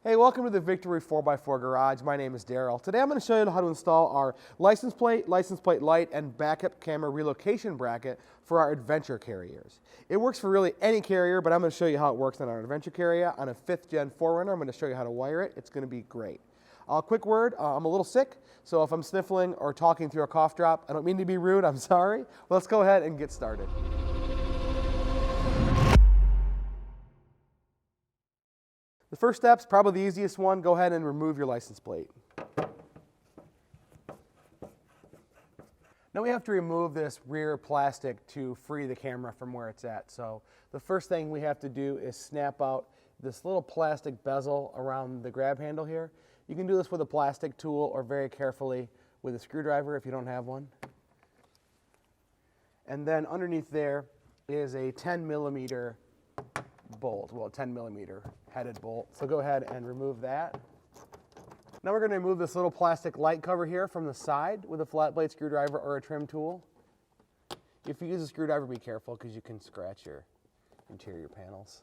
Hey, welcome to the Victory 4x4 Garage. My name is Daryl. Today I'm going to show you how to install our license plate light, and backup camera relocation bracket for our adventure carriers. It works for really any carrier, but I'm going to show you how it works on our adventure carrier. On a 5th gen 4Runner, I'm going to show you how to wire it. It's going to be great. Quick word, I'm a little sick, so if I'm sniffling or talking through a cough drop, I don't mean to be rude, I'm sorry. Well, let's go ahead and get started. The first step's probably the easiest one. Go ahead and remove your license plate. Now we have to remove this rear plastic to free the camera from where it's at. So the first thing we have to do is snap out this little plastic bezel around the grab handle here. You can do this with a plastic tool or very carefully with a screwdriver if you don't have one. And then underneath there is a 10mm bolt, well, a 10mm headed bolt. So go ahead and remove that. Now we're going to remove this little plastic light cover here from the side with a flat blade screwdriver or a trim tool. If you use a screwdriver, be careful because you can scratch your interior panels.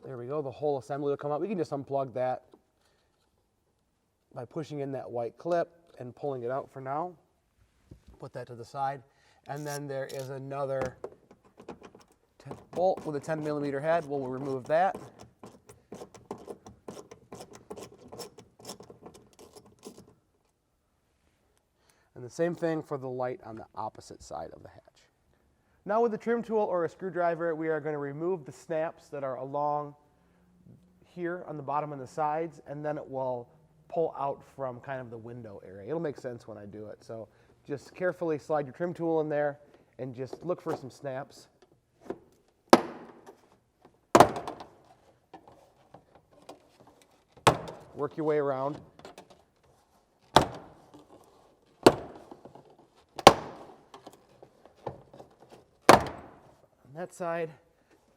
There we go, the whole assembly will come out. We can just unplug that by pushing in that white clip and pulling it out for now. Put that to the side. And then there is another bolt with a 10mm head. We'll remove that. And the same thing for the light on the opposite side of the hatch. Now with a trim tool or a screwdriver, we are going to remove the snaps that are along here on the bottom and the sides, and then it will pull out from kind of the window area. It'll make sense when I do it. So just carefully slide your trim tool in there and just look for some snaps. Work your way around. On that side,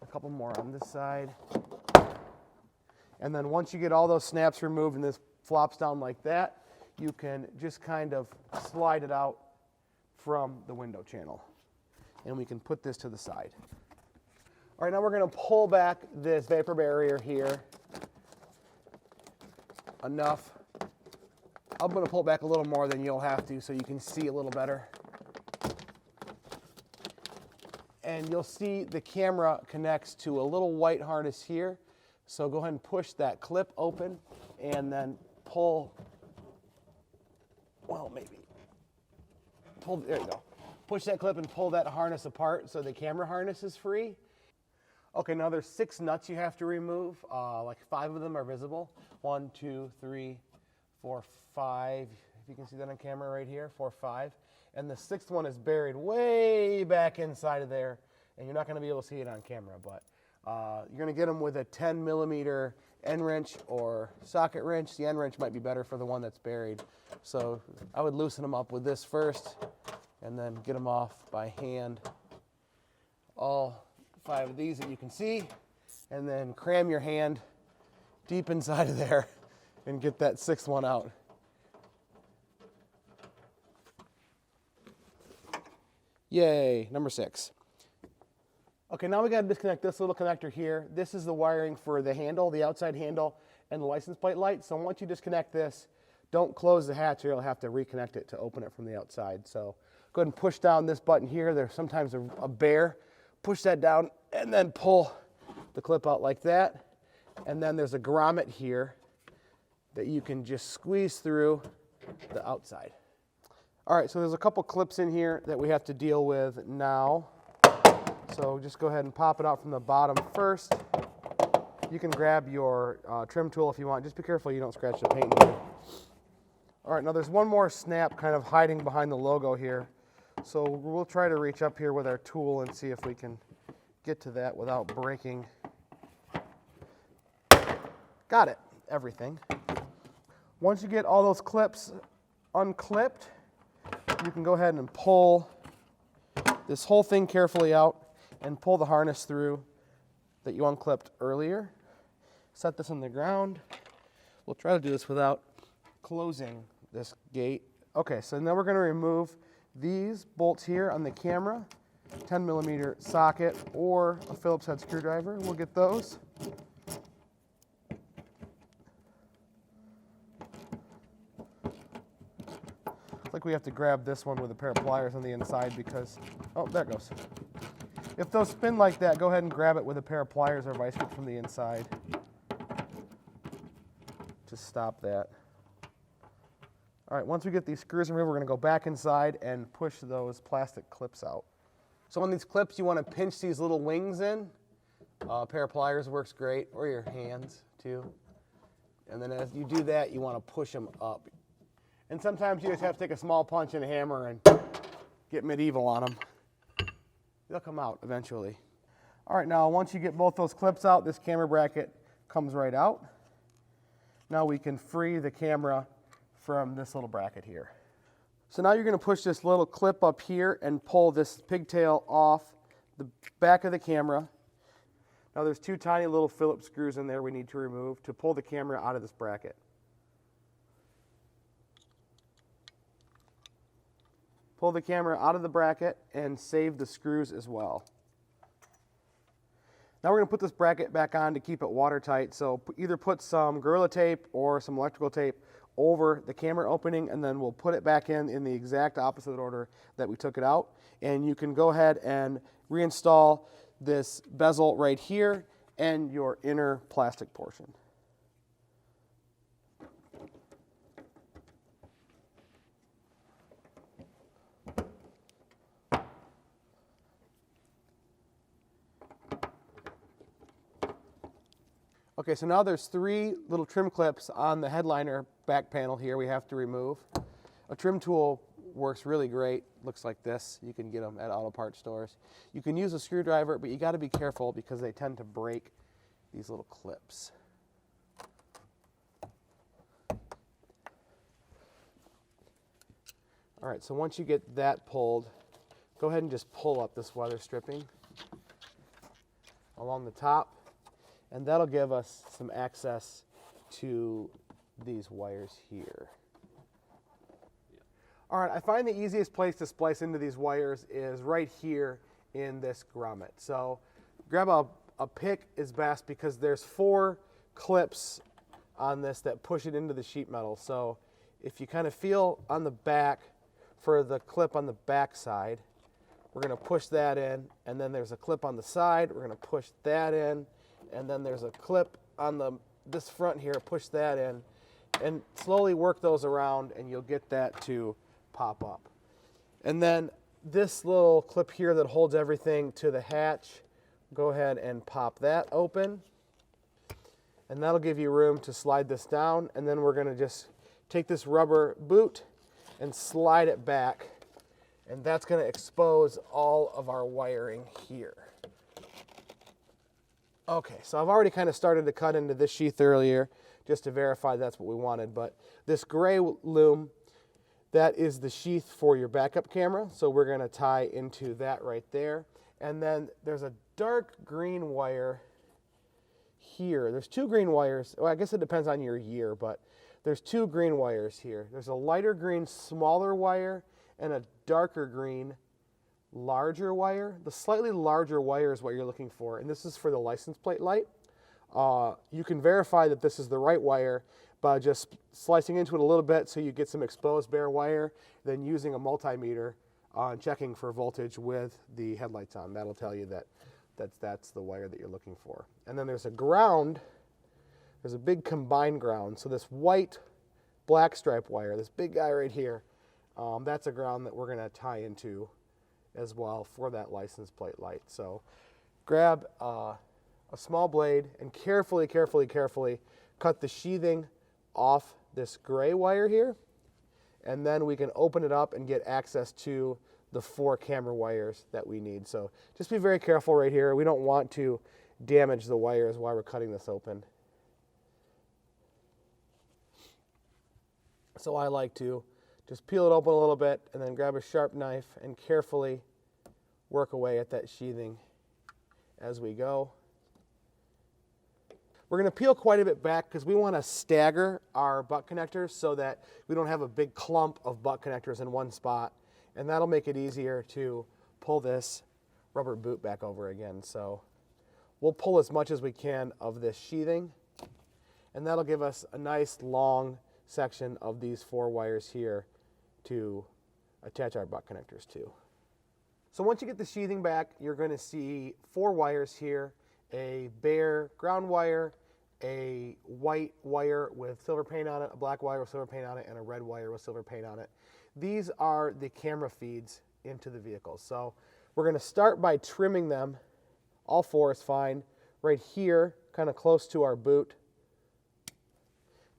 a couple more on this side. And then once you get all those snaps removed and this flops down like that, you can just kind of slide it out from the window channel. And we can put this to the side. All right, now we're going to pull back this vapor barrier here enough. I'm going to pull it back a little more than you'll have to so you can see a little better. And you'll see the camera connects to a little white harness here. So go ahead and push that clip open and then pull, well, maybe, there you go. Push that clip and pull that harness apart so the camera harness is free. Okay, now there's 6 nuts you have to remove. Like 5 of them are visible. 1, 2, 3, 4, 5. If you can see that on camera right here, 4, 5. And the 6th one is buried way back inside of there, and you're not going to be able to see it on camera, but you're going to get them with a 10mm end wrench or socket wrench. The end wrench might be better for the one that's buried. So I would loosen them up with this first and then get them off by hand. All 5 of these that you can see, and then cram your hand deep inside of there and get that 6th one out. Yay, number 6. Okay, now we got to disconnect this little connector here. This is the wiring for the handle, the outside handle, and the license plate light. So once you disconnect this, don't close the hatch or you'll have to reconnect it to open it from the outside. So go ahead and push down this button here. There's sometimes a bear. Push that down and then pull the clip out like that. And then there's a grommet here that you can just squeeze through the outside. All right, so there's a couple clips in here that we have to deal with now. So just go ahead and pop it out from the bottom first. You can grab your trim tool if you want. Just be careful you don't scratch the paint here. All right, now there's one more snap kind of hiding behind the logo here. So we'll try to reach up here with our tool and see if we can get to that without breaking. Got it, everything. Once you get all those clips unclipped, you can go ahead and pull this whole thing carefully out and pull the harness through that you unclipped earlier. Set this on the ground. We'll try to do this without closing this gate. Okay, so now we're going to remove these bolts here on the camera, 10mm socket or a Phillips head screwdriver. We'll get those. we have to grab this one with a pair of pliers on the inside because, oh, there it goes. If those spin like that, go ahead and grab it with a pair of pliers or vice grip from the inside to stop that. All right, once we get these screws removed, we're going to go back inside and push those plastic clips out. So on these clips, you want to pinch these little wings in. A pair of pliers works great, or your hands too. And then as you do that, you want to push them up. And sometimes you just have to take a small punch and a hammer and get medieval on them. They'll come out eventually. All right, now once you get both those clips out, this camera bracket comes right out. Now we can free the camera from this little bracket here. So now you're going to push this little clip up here and pull this pigtail off the back of the camera. Now there's two tiny little Phillips screws in there we need to remove to pull the camera out of this bracket. Pull the camera out of the bracket and save the screws as well. Now we're going to put this bracket back on to keep it watertight, so either put some Gorilla Tape or some electrical tape over the camera opening, and then we'll put it back in the exact opposite order that we took it out. And you can go ahead and reinstall this bezel right here and your inner plastic portion. Okay, so now there's three little trim clips on the headliner back panel here we have to remove. A trim tool works really great, looks like this. You can get them at auto parts stores. You can use a screwdriver, but you got to be careful because they tend to break these little clips. All right, so once you get that pulled, go ahead and just pull up this weather stripping along the top. And that'll give us some access to these wires here. All right, I find the easiest place to splice into these wires is right here in this grommet. So grab a pick is best because there's 4 clips on this that push it into the sheet metal. So if you kind of feel on the back for the clip on the back side, we're going to push that in, and then there's a clip on the side, we're going to push that in, and then there's a clip on this front here, push that in, and slowly work those around and you'll get that to pop up. And then this little clip here that holds everything to the hatch, go ahead and pop that open. And that'll give you room to slide this down, and then we're going to just take this rubber boot and slide it back, and that's going to expose all of our wiring here. Okay, so I've already kind of started to cut into this sheath earlier just to verify that's what we wanted, but this gray loom, that is the sheath for your backup camera, so we're going to tie into that right there. And then there's a dark green wire here. There's 2 green wires. Well, I guess it depends on your year, but there's 2 green wires here. There's a lighter green, smaller wire and a darker green, larger wire. The slightly larger wire is what you're looking for, and this is for the license plate light. You can verify that this is the right wire by just slicing into it a little bit so you get some exposed bare wire, then using a multimeter and checking for voltage with the headlights on. That'll tell you that that's the wire that you're looking for. And then there's a ground. There's a big combined ground. So this white black stripe wire, this big guy right here, that's a ground that we're going to tie into as well for that license plate light. So grab a small blade and carefully cut the sheathing off this gray wire here, and then we can open it up and get access to the 4 camera wires that we need. So just be very careful right here. We don't want to damage the wires while we're cutting this open. So I like to just peel it open a little bit and then grab a sharp knife and carefully work away at that sheathing as we go. We're going to peel quite a bit back because we want to stagger our butt connectors so that we don't have a big clump of butt connectors in one spot, and that'll make it easier to pull this rubber boot back over again. So we'll pull as much as we can of this sheathing, and that'll give us a nice long section of these 4 wires here to attach our butt connectors to. So once you get the sheathing back, you're going to see 4 wires here, a bare ground wire, a white wire with silver paint on it, a black wire with silver paint on it, and a red wire with silver paint on it. These are the camera feeds into the vehicle. So we're going to start by trimming them. All 4 is fine. Right here, kind of close to our boot.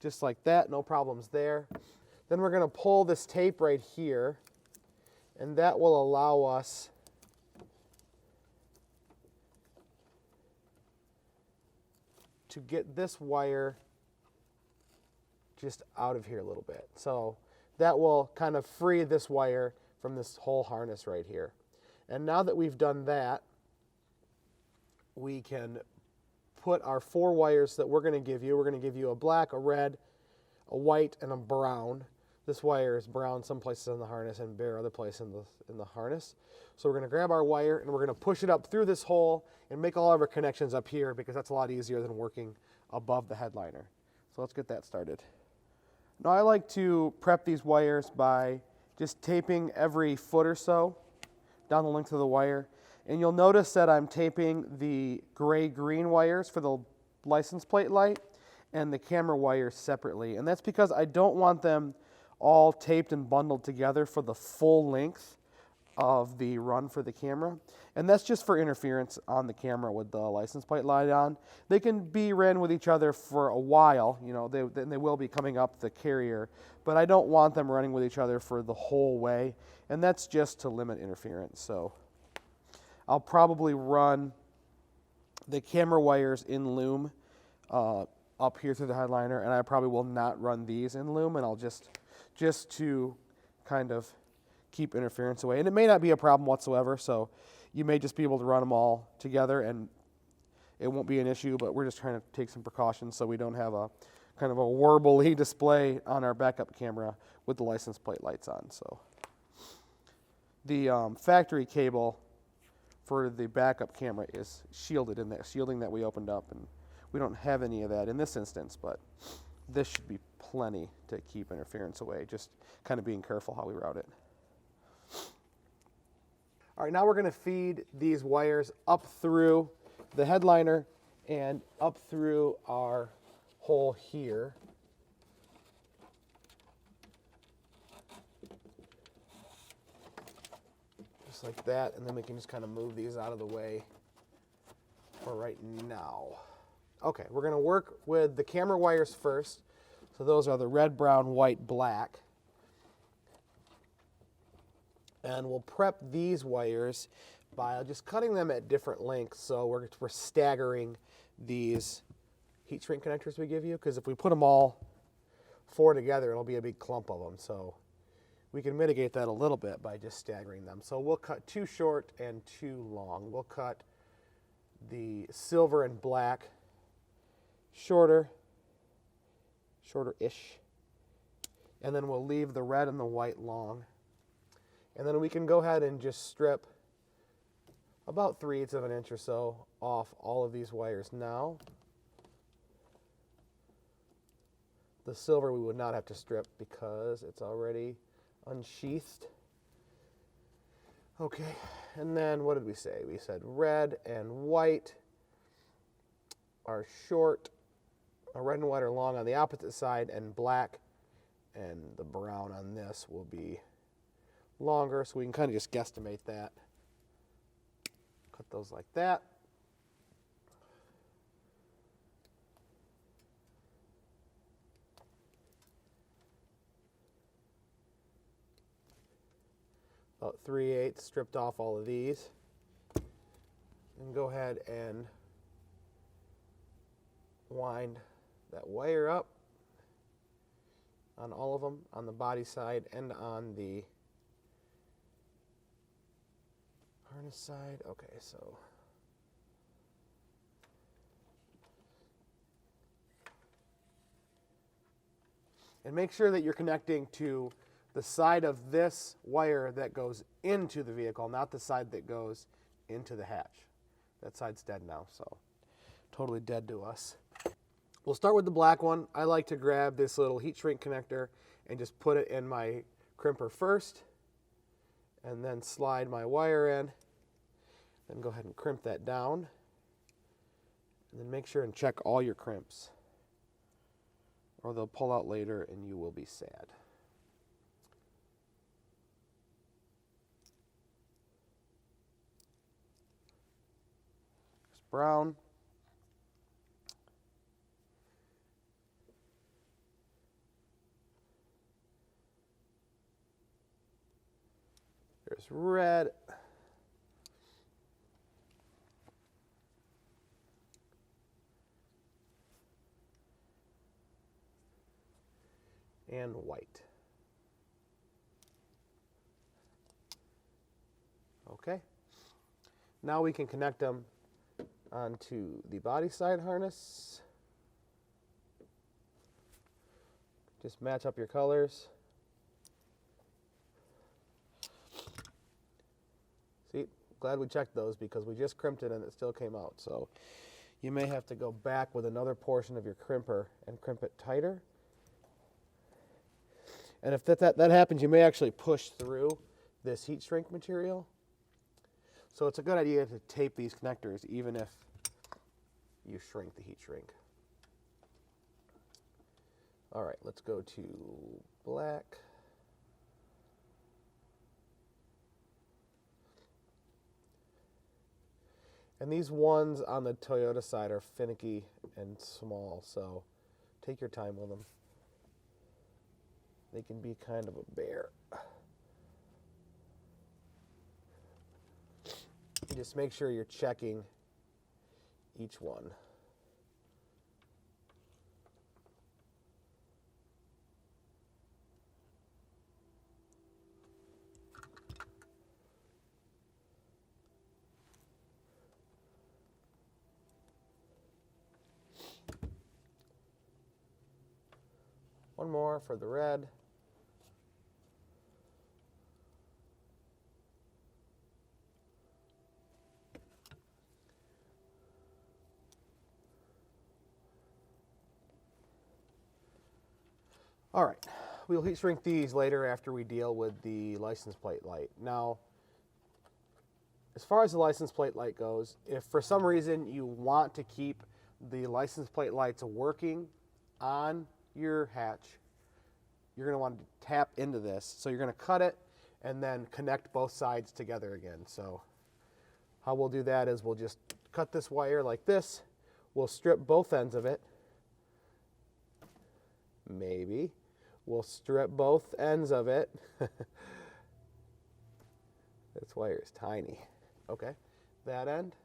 Just like that, no problems there. Then we're going to pull this tape right here, and that will allow us to get this wire just out of here a little bit. So that will kind of free this wire from this whole harness right here. And now that we've done that, we can put our 4 wires that we're going to give you. We're going to give you a black, a red, a white, and a brown. This wire is brown some places in the harness and bare other places in the harness. So we're going to grab our wire and we're going to push it up through this hole and make all of our connections up here, because that's a lot easier than working above the headliner. So let's get that started. Now I like to prep these wires by just taping every foot or so down the length of the wire. And you'll notice that I'm taping the gray-green wires for the license plate light and the camera wires separately. And that's because I don't want them all taped and bundled together for the full length of the run for the camera. And that's just for interference on the camera with the license plate light on. They can be ran with each other for a while, you know, they will be coming up the carrier, but I don't want them running with each other for the whole way, and that's just to limit interference. So I'll probably run the camera wires in loom up here through the headliner, and I probably will not run these in loom, and I'll just to kind of keep interference away. And it may not be a problem whatsoever, so you may just be able to run them all together and it won't be an issue, but we're just trying to take some precautions so we don't have a kind of a warbly display on our backup camera with the license plate lights on. So the factory cable for the backup camera is shielded in that shielding that we opened up, and we don't have any of that in this instance, but this should be plenty to keep interference away, just kind of being careful how we route it. All right, now we're going to feed these wires up through the headliner and up through our hole here. Just like that, and then we can just kind of move these out of the way for right now. Okay, we're going to work with the camera wires first. So those are the red, brown, white, black. And we'll prep these wires by just cutting them at different lengths. So we're staggering these heat shrink connectors we give you, because if we put them all 4 together, it'll be a big clump of them. So we can mitigate that a little bit by just staggering them. So we'll cut 2 short and 2 long. We'll cut the silver and black shorter-ish. And then we'll leave the red and the white long. And then we can go ahead and just strip about 3/8 of an inch or so off all of these wires now. The silver we would not have to strip because it's already unsheathed. Okay, and then what did we say? We said red and white are short, red and white are long on the opposite side, and black and the brown on this will be longer, so we can kind of just guesstimate that. Cut those like that. About 3/8, stripped off all of these. And go ahead and wind that wire up on all of them, on the body side and on the harness side. Okay, so and make sure that you're connecting to the side of this wire that goes into the vehicle, not the side that goes into the hatch. That side's dead now, so totally dead to us. We'll start with the black one. I like to grab this little heat shrink connector and just put it in my crimper first. and then slide my wire in, then go ahead and crimp that down, and then make sure and check all your crimps, or they'll pull out later and you will be sad. There's brown. There's red. And white. Okay. Now we can connect them onto the body side harness. Just match up your colors. See, glad we checked those because we just crimped it and it still came out. So you may have to go back with another portion of your crimper and crimp it tighter. And if that happens, you may actually push through this heat shrink material. So it's a good idea to tape these connectors even if you shrink the heat shrink. All right, let's go to black. And these ones on the Toyota side are finicky and small, so take your time with them. They can be kind of a bear. Just make sure you're checking each one. One more for the red. All right, we'll heat shrink these later after we deal with the license plate light. Now, as far as the license plate light goes, if for some reason you want to keep the license plate lights working on your hatch, you're going to want to tap into this. So you're going to cut it and then connect both sides together again. So how we'll do that is we'll just cut this wire like this. We'll strip both ends of it. Maybe. We'll strip both ends of it. This wire is tiny. Okay, that end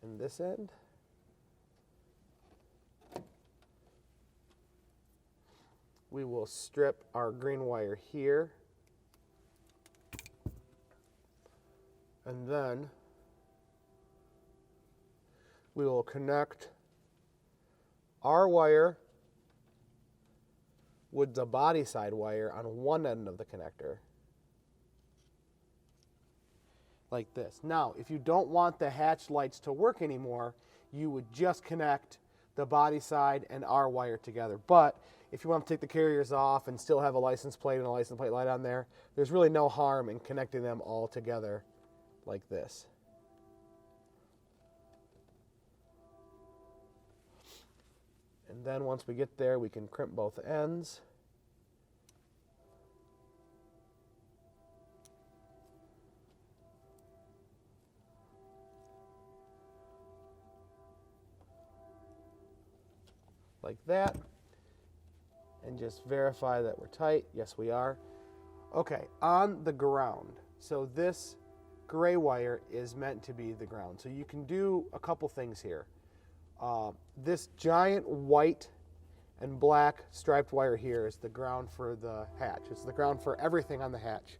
and this end. We will strip our green wire here. And then we will connect our wire with the body side wire on one end of the connector. Like this. Now, if you don't want the hatch lights to work anymore, you would just connect the body side and our wire together. But if you want to take the carriers off and still have a license plate and a license plate light on there, there's really no harm in connecting them all together like this. And then once we get there, we can crimp both ends. Like that. And just verify that we're tight. Yes, we are. Okay, on the ground. So this gray wire is meant to be the ground. So you can do a couple things here. This giant white and black striped wire here is the ground for the hatch. It's the ground for everything on the hatch.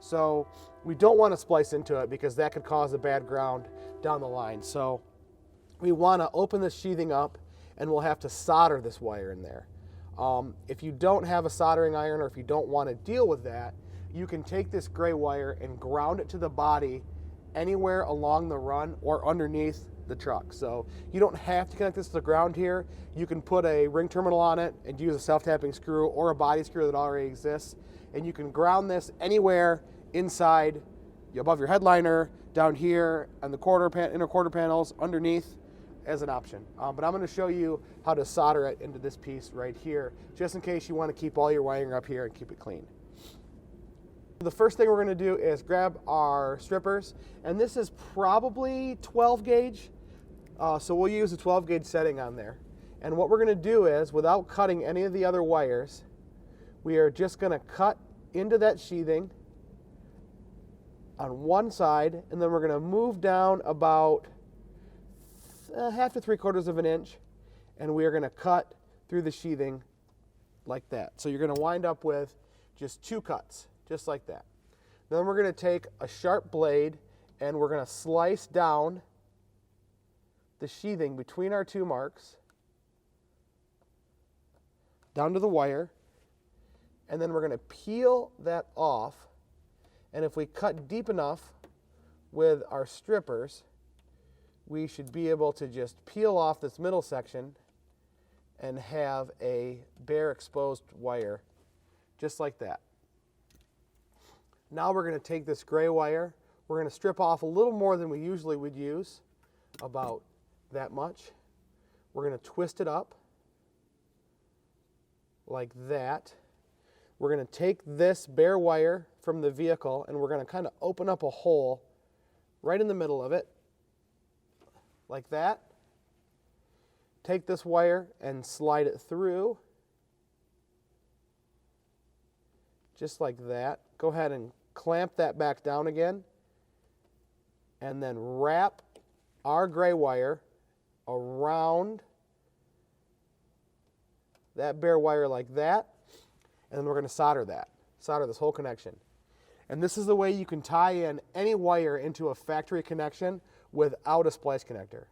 So we don't want to splice into it because that could cause a bad ground down the line. So we want to open this sheathing up and we'll have to solder this wire in there. If you don't have a soldering iron or if you don't want to deal with that, you can take this gray wire and ground it to the body anywhere along the run or underneath the truck. So you don't have to connect this to the ground here. You can put a ring terminal on it and use a self-tapping screw or a body screw that already exists. And you can ground this anywhere inside, above your headliner, down here, and the inner quarter panels, underneath, as an option. But I'm going to show you how to solder it into this piece right here, just in case you want to keep all your wiring up here and keep it clean. The first thing we're going to do is grab our strippers, and this is probably 12 gauge, so we'll use a 12 gauge setting on there. And what we're going to do is, without cutting any of the other wires, we are just going to cut into that sheathing on one side, and then we're going to move down about 1/2 to 3/4 of an inch, and we are going to cut through the sheathing like that. So you're going to wind up with just 2 cuts, just like that. Then we're going to take a sharp blade, and we're going to slice down the sheathing between our 2 marks, down to the wire, and then we're going to peel that off. And if we cut deep enough with our strippers, we should be able to just peel off this middle section and have a bare exposed wire, just like that. Now we're going to take this gray wire, we're going to strip off a little more than we usually would use, about that much. We're going to twist it up like that. We're going to take this bare wire from the vehicle, and we're going to kind of open up a hole right in the middle of it, like that. Take this wire and slide it through, just like that. Go ahead and clamp that back down again, and then wrap our gray wire around that bare wire like that, and then we're going to solder this whole connection. And this is the way you can tie in any wire into a factory connection without a splice connector.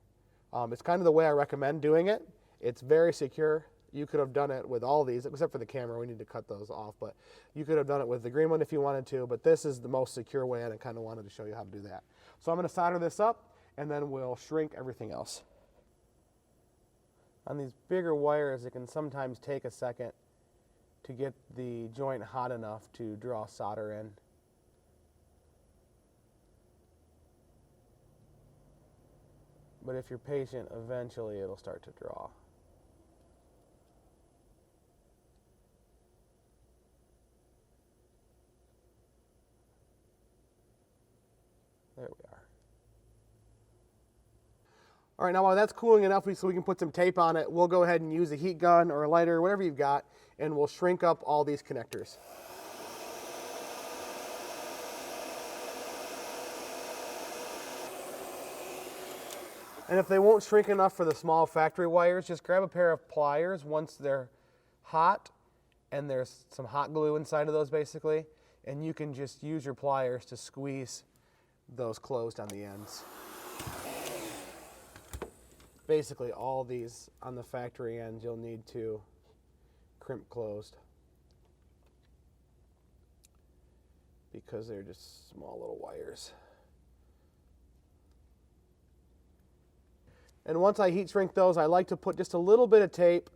It's kind of the way I recommend doing it. It's very secure. You could have done it with all these, except for the camera. We need to cut those off, but you could have done it with the green one if you wanted to, but this is the most secure way, and I kind of wanted to show you how to do that. So I'm going to solder this up, and then we'll shrink everything else. On these bigger wires, it can sometimes take a second to get the joint hot enough to draw solder in. But if you're patient, eventually it'll start to draw. There we are. All right, now while that's cooling enough so we can put some tape on it, we'll go ahead and use a heat gun or a lighter, whatever you've got, and we'll shrink up all these connectors. And if they won't shrink enough for the small factory wires, just grab a pair of pliers once they're hot, and there's some hot glue inside of those basically, and you can just use your pliers to squeeze those closed on the ends. Basically all these on the factory ends you'll need to crimp closed because they're just small little wires. And once I heat shrink those, I like to put just a little bit of tape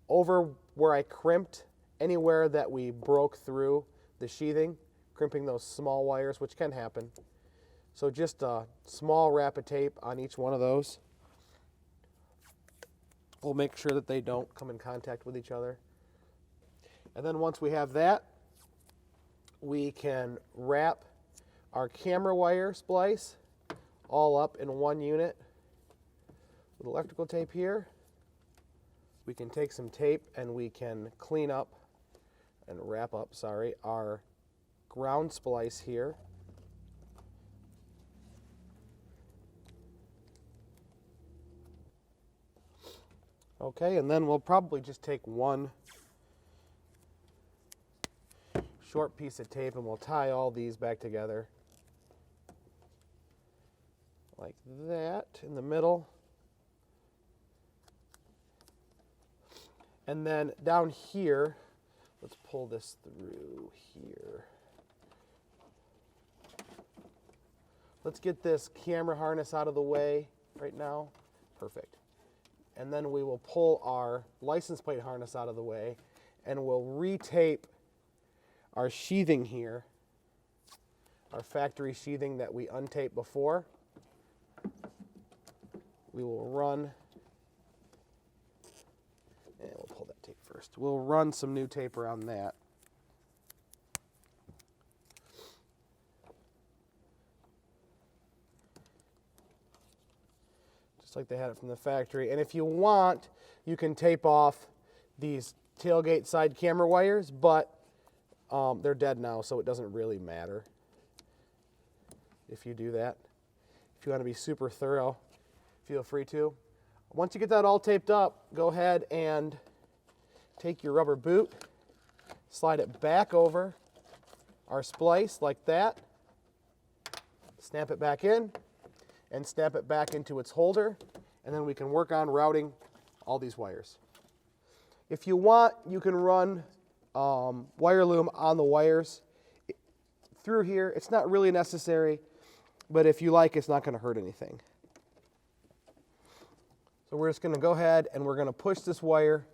over where I crimped, anywhere that we broke through the sheathing, crimping those small wires, which can happen. So just a small wrap of tape on each one of those. We'll make sure that they don't come in contact with each other. And then once we have that, we can wrap our camera wire splice all up in one unit with electrical tape here. We can take some tape and we can clean up and wrap up, our ground splice here. Okay, and then we'll probably just take one short piece of tape and we'll tie all these back together like that in the middle. And then down here, let's pull this through here. Let's get this camera harness out of the way right now. Perfect. And then we will pull our license plate harness out of the way, and we'll retape our sheathing here our factory sheathing that we untaped before. We will run, and we'll pull that tape first. We'll run some new tape around that. Just like they had it from the factory. And if you want, you can tape off these tailgate side camera wires, but they're dead now, so it doesn't really matter if you do that. If you want to be super thorough, feel free to. Once you get that all taped up, go ahead and take your rubber boot, slide it back over our splice like that, snap it back in, and snap it back into its holder, and then we can work on routing all these wires. If you want, you can run wire loom on the wires through here. It's not really necessary, but if you like, it's not going to hurt anything. So we're just going to go ahead and we're going to push this wire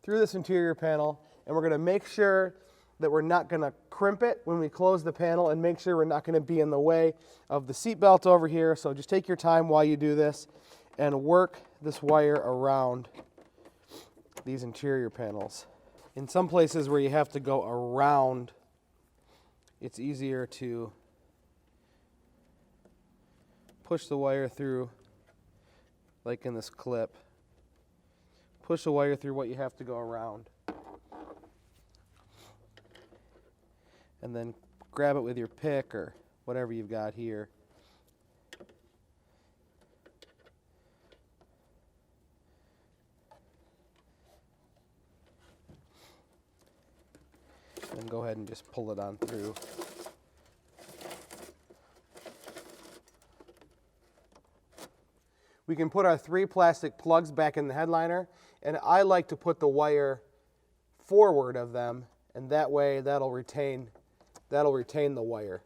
through this interior panel, and we're going to make sure that we're not going to crimp it when we close the panel, and make sure we're not going to be in the way of the seat belt over here. So just take your time while you do this and work this wire around these interior panels. In some places where you have to go around, it's easier to push the wire through, like in this clip. Push the wire through what you have to go around. And then grab it with your pick or whatever you've got here. And go ahead and just pull it on through. We can put our 3 plastic plugs back in the headliner, and I like to put the wire forward of them, and that way that'll retain the wire.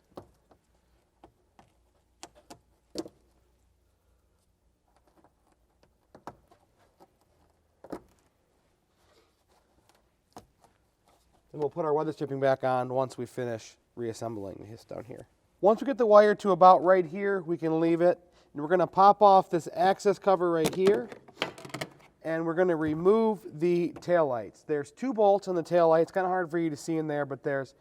And we'll put our weather stripping back on once we finish reassembling this down here. Once we get the wire to about right here, we can leave it. And we're going to pop off this access cover right here, and we're going to remove the taillights. There's 2 bolts on the taillight. It's kind of hard for you to see in there, but there's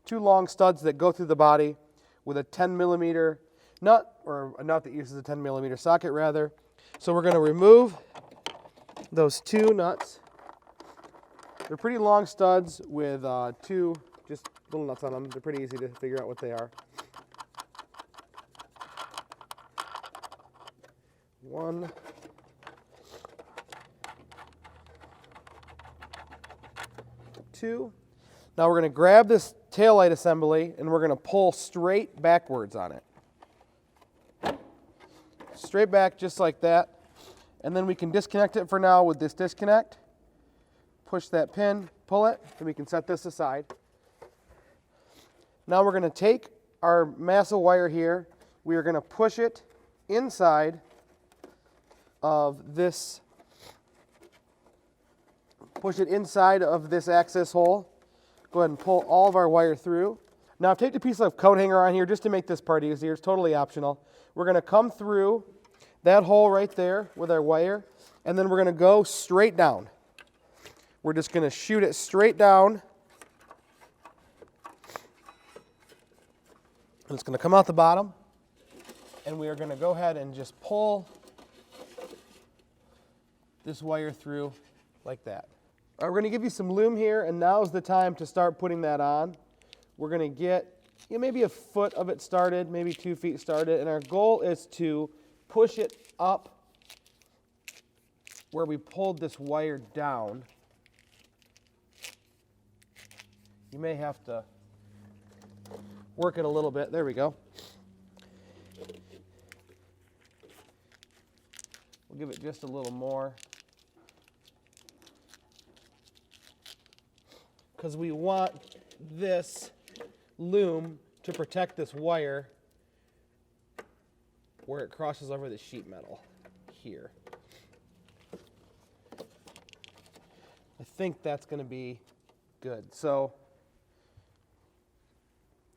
2 long studs that go through the body with a 10mm nut, or a nut that uses a 10mm socket rather. So we're going to remove those 2 nuts. They're pretty long studs with 2 just little nuts on them. They're pretty easy to figure out what they are. 1, 2. Now we're going to grab this taillight assembly and we're going to pull straight backwards on it. Straight back just like that. And then we can disconnect it for now with this disconnect. Push that pin, pull it, and we can set this aside. Now we're going to take our mass of wire here. We are going to push it inside of this, access hole. Go ahead and pull all of our wire through. Now I've taped a piece of coat hanger on here just to make this part easier. It's totally optional. We're going to come through that hole right there with our wire, and then we're going to go straight down. We're just going to shoot it straight down. And it's going to come out the bottom, and we are going to go ahead and just pull this wire through like that. All right, we're going to give you some loom here, and now is the time to start putting that on. We're going to get maybe a foot of it started, maybe 2 feet started, and our goal is to push it up where we pulled this wire down. You may have to work it a little bit. There we go. We'll give it just a little more, because we want this loom to protect this wire where it crosses over the sheet metal here. I think that's going to be good. So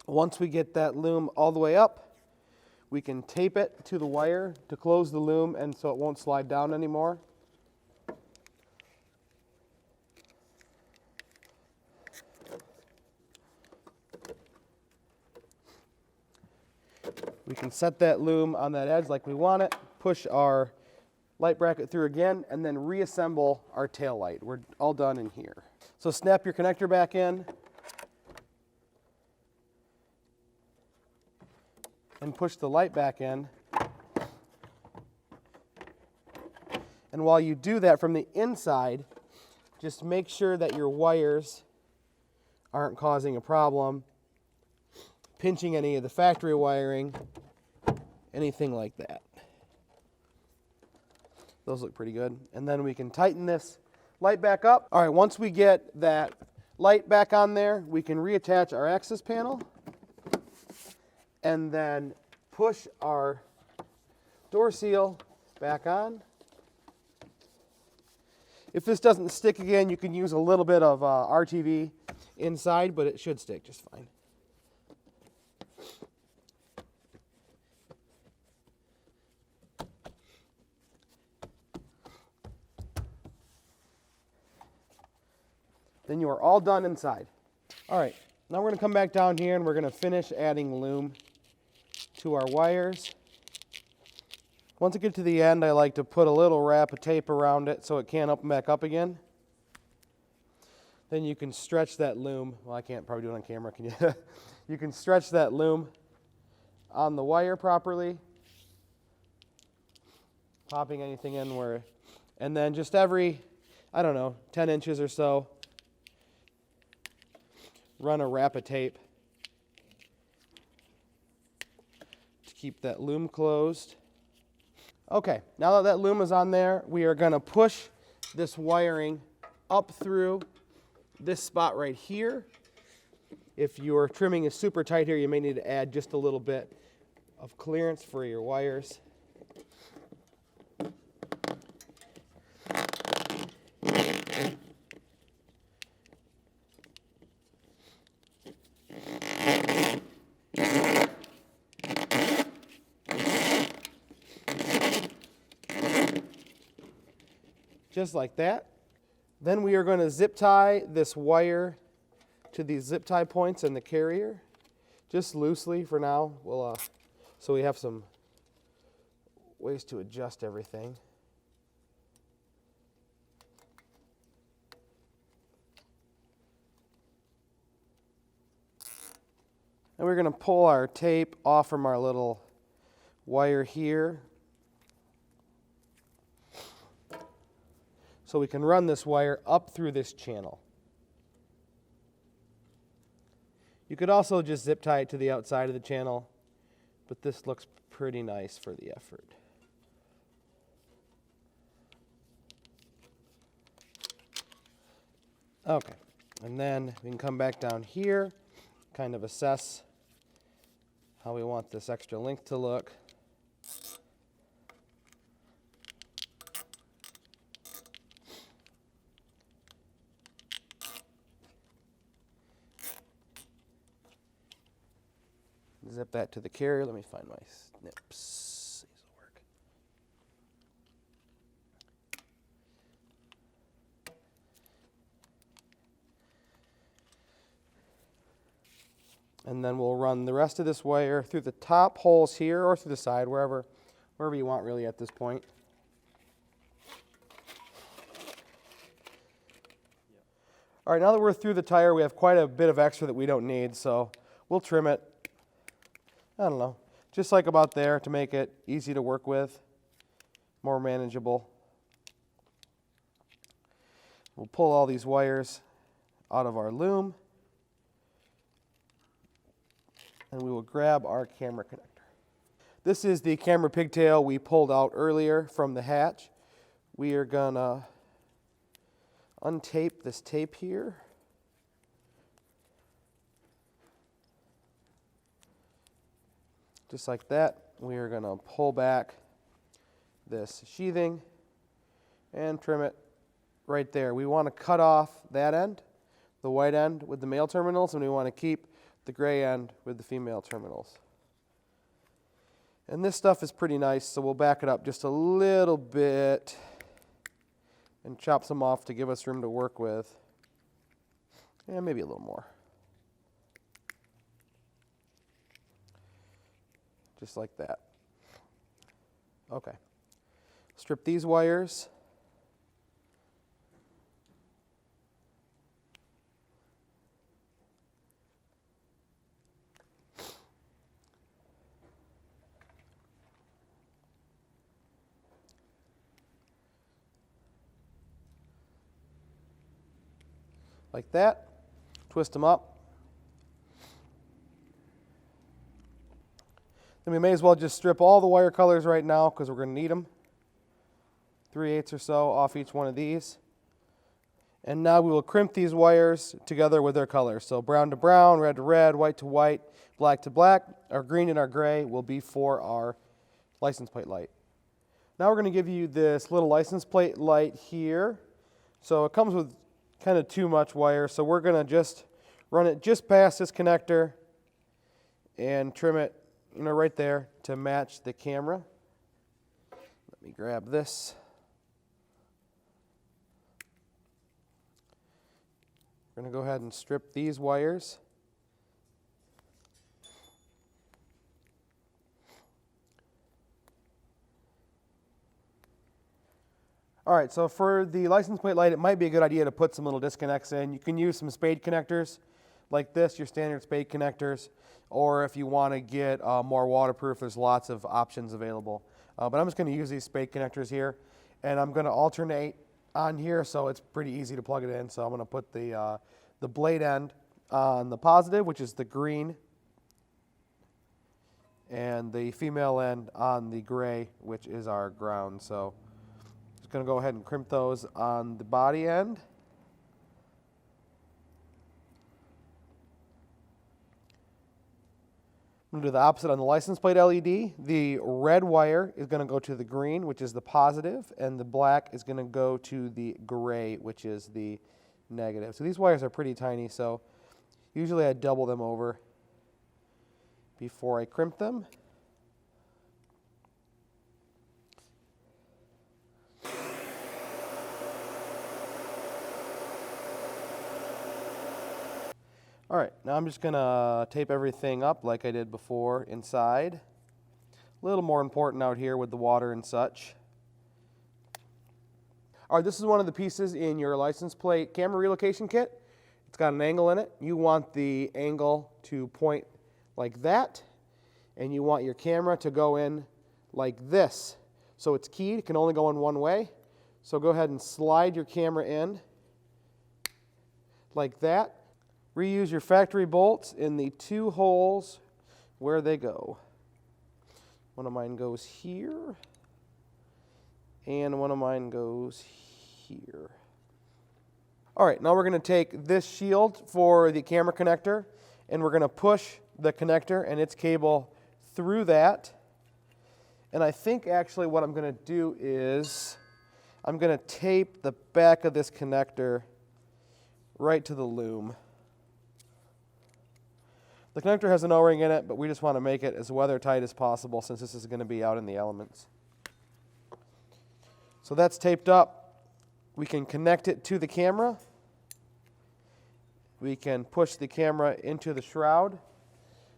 Once we get that loom all the way up, we can tape it to the wire to close the loom and so it won't slide down anymore. We can set that loom on that edge like we want it, push our light bracket through again, and then reassemble our tail light. We're all done in here. So snap your connector back in and push the light back in. And while you do that from the inside, just make sure that your wires aren't causing a problem, pinching any of the factory wiring, anything like that. Those look pretty good. And then we can tighten this light back up. All right, once we get that light back on there, we can reattach our access panel and then push our door seal back on. If this doesn't stick again, you can use a little bit of RTV inside, but it should stick just fine. Then you are all done inside. All right, now we're going to come back down here and we're going to finish adding loom to our wires. Once I get to the end, I like to put a little wrap of tape around it so it can't open back up again. Then you can stretch that loom. Well, I can't probably do it on camera, can you? You can stretch that loom on the wire properly, popping anything in where, and then just every, I don't know, 10 inches or so, run a wrap of tape to keep that loom closed. Okay, now that that loom is on there, we are going to push this wiring up through this spot right here. If your trimming is super tight here, you may need to add just a little bit of clearance for your wires. Just like that. Then we are going to zip tie this wire to these zip tie points in the carrier, just loosely for now. We'll, so we have some ways to adjust everything. And we're going to pull our tape off from our little wire here, so we can run this wire up through this channel. You could also just zip tie it to the outside of the channel, but this looks pretty nice for the effort. Okay, and then we can come back down here, kind of assess how we want this extra length to look. Zip that to the carrier. Let me find my snips. These will work. And then we'll run the rest of this wire through the top holes here or through the side, wherever you want really at this point. All right, now that we're through the tire, we have quite a bit of extra that we don't need, so we'll trim it. I don't know, just like about there to make it easy to work with, more manageable. We'll pull all these wires out of our loom, and we will grab our camera connector. This is the camera pigtail we pulled out earlier from the hatch. We are gonna untape this tape here. Just like that, we are going to pull back this sheathing and trim it right there. We want to cut off that end, the white end with the male terminals, and we want to keep the gray end with the female terminals. And this stuff is pretty nice, so we'll back it up just a little bit and chop some off to give us room to work with. And maybe a little more. Just like that. Okay. Strip these wires. Like that. Twist them up. Then we may as well just strip all the wire colors right now because we're going to need them. 3/8 or so off each one of these. And now we will crimp these wires together with their colors. So brown to brown, red to red, white to white, black to black. Our green and our gray will be for our license plate light. Now we're going to give you this little license plate light here. So it comes with kind of too much wire, so we're going to just run it just past this connector and trim it, right there to match the camera. Let me grab this. We're going to go ahead and strip these wires. All right, so for the license plate light, it might be a good idea to put some little disconnects in. You can use some spade connectors like this, your standard spade connectors, or if you want to get more waterproof, there's lots of options available. But I'm just going to use these spade connectors here, and I'm going to alternate on here so it's pretty easy to plug it in. So I'm going to put the blade end on the positive, which is the green, and the female end on the gray, which is our ground. So going to go ahead and crimp those on the body end. I'm going to do the opposite on the license plate LED. The red wire is going to go to the green, which is the positive, and the black is going to go to the gray, which is the negative. So these wires are pretty tiny, so usually I double them over before I crimp them. All right, now I'm just going to tape everything up like I did before inside. A little more important out here with the water and such. All right, this is one of the pieces in your license plate camera relocation kit. It's got an angle in it. You want the angle to point like that, and you want your camera to go in like this. So it's keyed, it can only go in one way. So go ahead and slide your camera in like that. Reuse your factory bolts in the two holes where they go. One of mine goes here, and one of mine goes here. All right, now we're going to take this shield for the camera connector, and we're going to push the connector and its cable through that. And I think actually what I'm going to do is I'm going to tape the back of this connector right to the loom. The connector has an O-ring in it, but we just want to make it as weather tight as possible since this is going to be out in the elements. So that's taped up. We can connect it to the camera. We can push the camera into the shroud.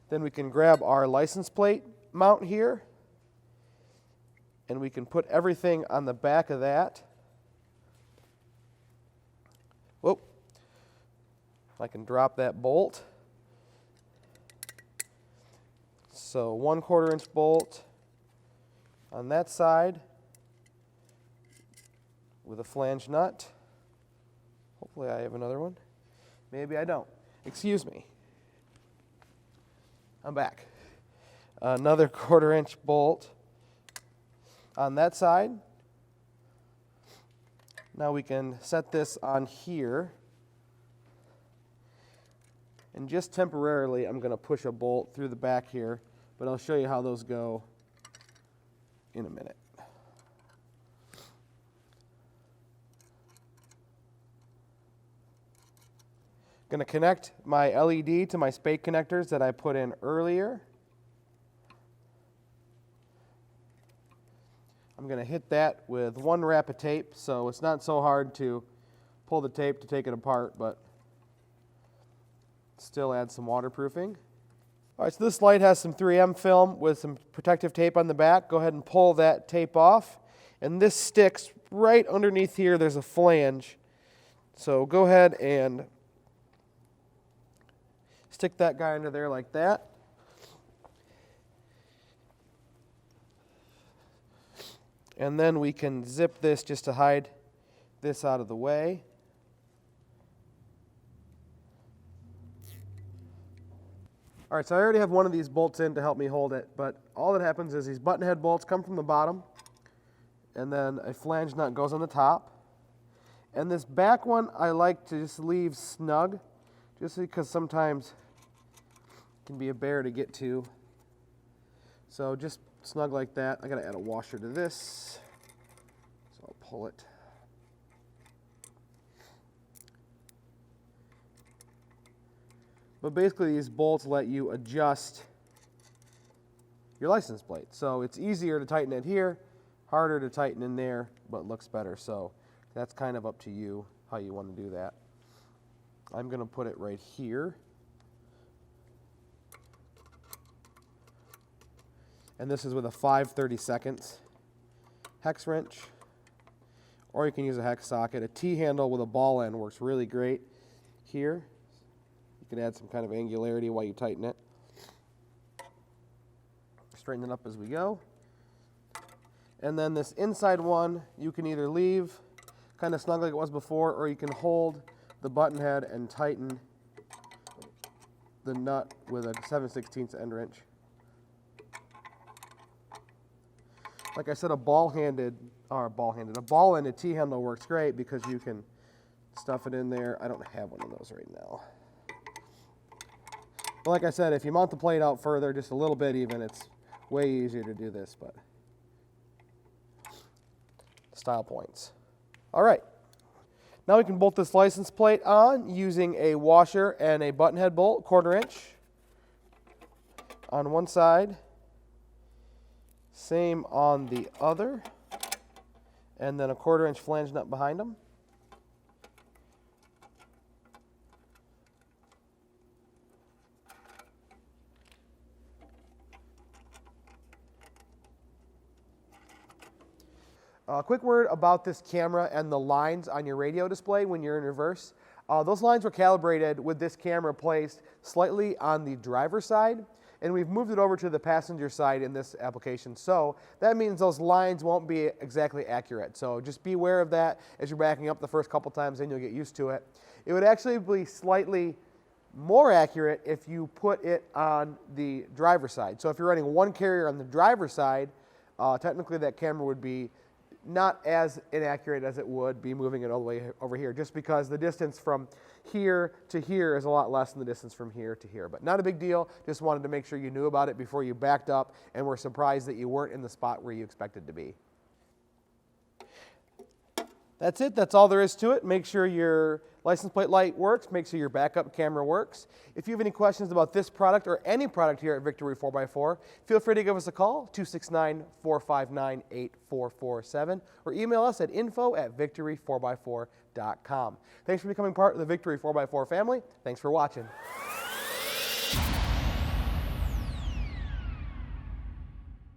Then we can grab our license plate mount here, and we can put everything on the back of that. Whoop. I can drop that bolt. So 1/4 inch bolt on that side with a flange nut. Hopefully I have another one. Maybe I don't. Excuse me. I'm back. Another 1/4 inch bolt on that side. Now we can set this on here. And just temporarily, I'm going to push a bolt through the back here, but I'll show you how those go in a minute. Going to connect my LED to my spade connectors that I put in earlier. I'm going to hit that with one wrap of tape, so it's not so hard to pull the tape to take it apart, but still add some waterproofing. All right, so this light has some 3M film with some protective tape on the back. Go ahead and pull that tape off. And this sticks right underneath here. There's a flange. So go ahead and stick that guy under there like that. And then we can zip this just to hide this out of the way. All right, so I already have one of these bolts in to help me hold it, but all that happens is these button head bolts come from the bottom, and then a flange nut goes on the top. And this back one I like to just leave snug, just because sometimes it can be a bear to get to. So just snug like that. I gotta add a washer to this, so I'll pull it. But basically these bolts let you adjust your license plate. So it's easier to tighten it here, harder to tighten in there, but looks better. So that's kind of up to you how you want to do that. I'm going to put it right here. And this is with a 5/32 hex wrench. Or you can use a hex socket. A T-handle with a ball end works really great here. You can add some kind of angularity while you tighten it. Straighten it up as we go. And then this inside one, you can either leave kind of snug like it was before, or you can hold the button head and tighten the nut with a 7/16 end wrench. Like I said, a ball-ended T-handle works great because you can stuff it in there. I don't have one of those right now. But like I said, if you mount the plate out further, just a little bit even, it's way easier to do this, but style points. All right. Now we can bolt this license plate on using a washer and a button head bolt, 1/4 inch on one side, same on the other, and then a 1/4 inch flange nut behind them. A quick word about this camera and the lines on your radio display when you're in reverse. Those lines were calibrated with this camera placed slightly on the driver's side, and we've moved it over to the passenger side in this application. So that means those lines won't be exactly accurate. So just be aware of that as you're backing up the first couple times, then you'll get used to it. It would actually be slightly more accurate if you put it on the driver's side. So if you're running one carrier on the driver's side, technically that camera would be not as inaccurate as it would be moving it all the way over here, just because the distance from here to here is a lot less than the distance from here to here. But not a big deal. Just wanted to make sure you knew about it before you backed up and were surprised that you weren't in the spot where you expected to be. That's it. That's all there is to it. Make sure your license plate light works. Make sure your backup camera works. If you have any questions about this product or any product here at Victory 4x4, feel free to give us a call, 269-459-8447, or email us at info@victory4x4.com. Thanks for becoming part of the Victory 4x4 family. Thanks for watching.